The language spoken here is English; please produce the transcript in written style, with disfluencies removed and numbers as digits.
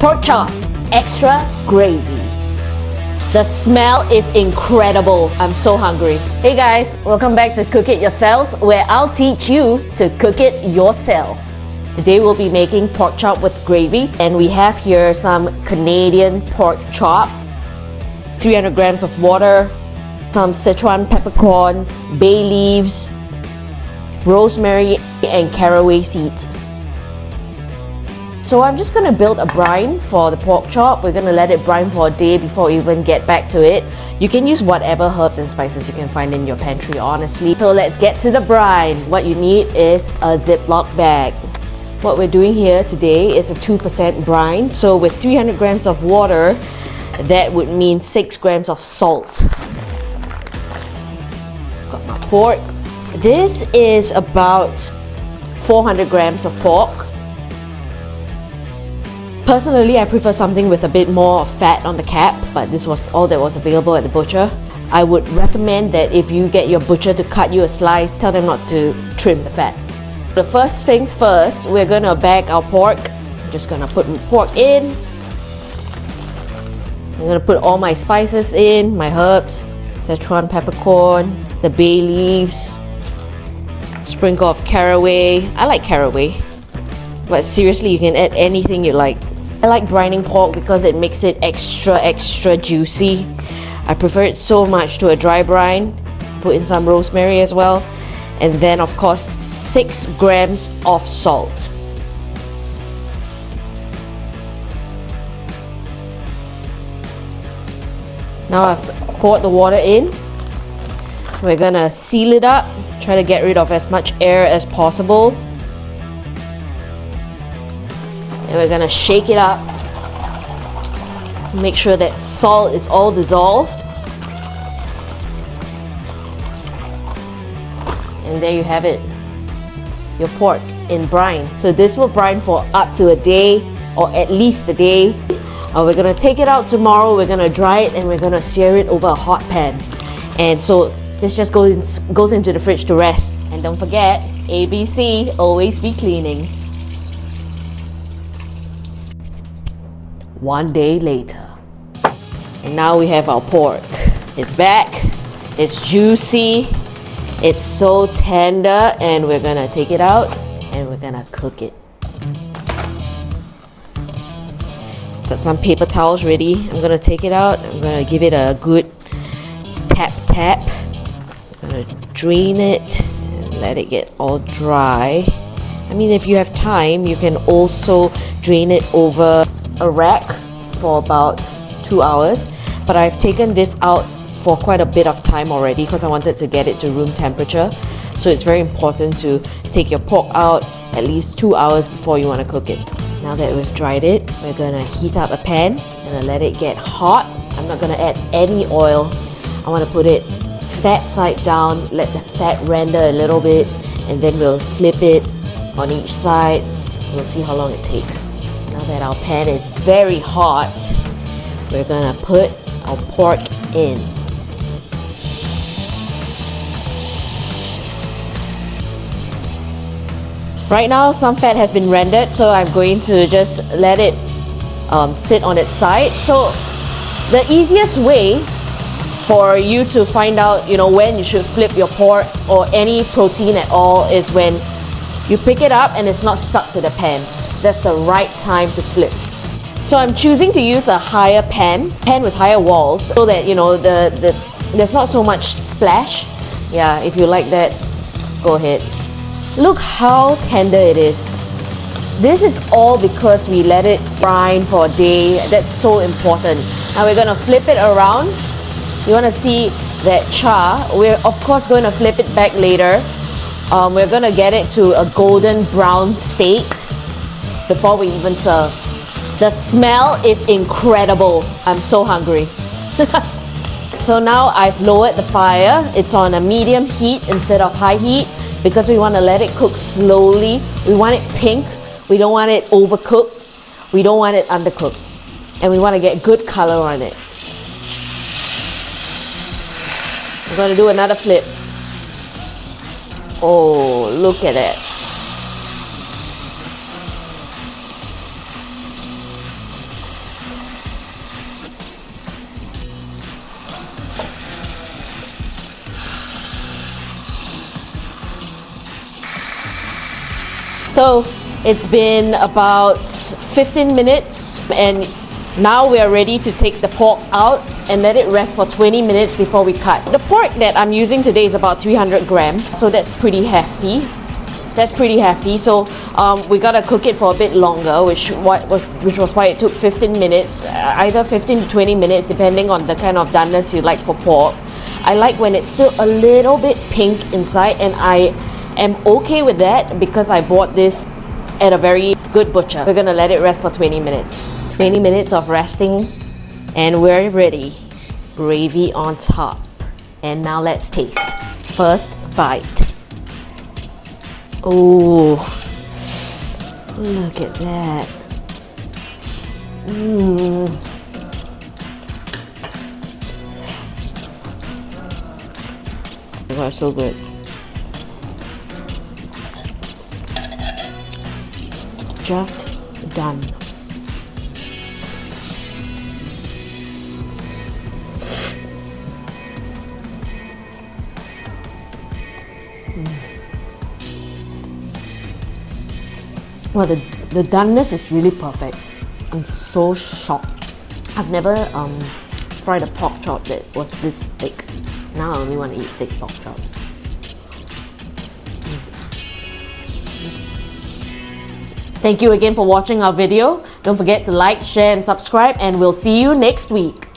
Pork chop, extra gravy. The smell is incredible. I'm so hungry. Hey guys, welcome back to Cook It Yourselves, where I'll teach you to cook it yourself. Today we'll be making pork chop with gravy, and we have here some Canadian pork chop, 300 grams of water, some Sichuan peppercorns, bay leaves, rosemary and caraway seeds. So I'm just going to build a brine for the pork chop. We're going to let it brine for a day before we even get back to it. You can use whatever herbs and spices you can find in your pantry, honestly. So let's get to the brine. What you need is a Ziploc bag. What we're doing here today is a 2% brine. So with 300 grams of water, that would mean 6 grams of salt. Got my pork. This is about 400 grams of pork. Personally, I prefer something with a bit more fat on the cap, but this was all that was available at the butcher. I would recommend that if you get your butcher to cut you a slice, tell them not to trim the fat. The first things first, we're gonna bag our pork. I'm just gonna put my pork in. I'm gonna put all my spices in, my herbs, Sichuan peppercorn, the bay leaves, sprinkle of caraway. I like caraway, but seriously, you can add anything you like. I like brining pork because it makes it extra juicy. I prefer it so much to a dry brine. Put in some rosemary as well. And then of course 6 grams of salt. Now I've poured the water in. We're gonna seal it up. Try to get rid of as much air as possible. And we're gonna shake it up to make sure that salt is all dissolved. And there you have it, your pork in brine. So this will brine for up to a day, or at least a day. We're gonna take it out tomorrow, we're gonna dry it, and we're gonna sear it over a hot pan. And so this just goes into the fridge to rest. And don't forget, ABC, always be cleaning. One day later, and now we have our pork. It's back, it's juicy, it's so tender, and we're gonna take it out and we're gonna cook it. Got some paper towels ready. I'm gonna take it out, I'm gonna give it a good tap. I'm gonna drain it and let it get all dry. I mean, if you have time, you can also drain it over a rack for about 2 hours, but I've taken this out for quite a bit of time already because I wanted to get it to room temperature. So it's very important to take your pork out at least 2 hours before you want to cook it. Now that we've dried it, we're gonna heat up a pan and let it get hot. I'm not gonna add any oil. I want to put it fat side down, let the fat render a little bit, and then we'll flip it on each side. We'll see how long it takes. Now that our pan is very hot, we're gonna put our pork in. Right now, some fat has been rendered, so I'm going to just let it sit on its side. So the easiest way for you to find out, when you should flip your pork or any protein at all is when you pick it up and it's not stuck to the pan. That's the right time to flip. So I'm choosing to use a higher pan with higher walls, so that there's not so much splash. Yeah, if you like that, go ahead. Look how tender it is. This is all because we let it brine for a day. That's so important. Now we're gonna flip it around. You wanna see that char. We're of course going to flip it back later. We're gonna get it to a golden brown state before we even serve. The smell is incredible. I'm so hungry. So now I've lowered the fire. It's on a medium heat instead of high heat because we want to let it cook slowly. We want it pink. We don't want it overcooked. We don't want it undercooked. And we want to get good color on it. I'm going to do another flip. Oh, look at that. So it's been about 15 minutes and now we are ready to take the pork out and let it rest for 20 minutes before we cut. The pork that I'm using today is about 300 grams, so that's pretty hefty. So we gotta cook it for a bit longer, which was why it took 15 minutes, either 15 to 20 minutes depending on the kind of doneness you like for pork. I like when it's still a little bit pink inside, and I am okay with that because I bought this at a very good butcher. We're gonna let it rest for 20 minutes. 20 minutes of resting and we're ready. Gravy on top. And now let's taste. First bite. Oh, look at that. They are so good. Just done. Well, the doneness is really perfect. I'm so shocked. I've never fried a pork chop that was this thick. Now I only want to eat thick pork chops. Thank you again for watching our video. Don't forget to like, share and subscribe, and we'll see you next week.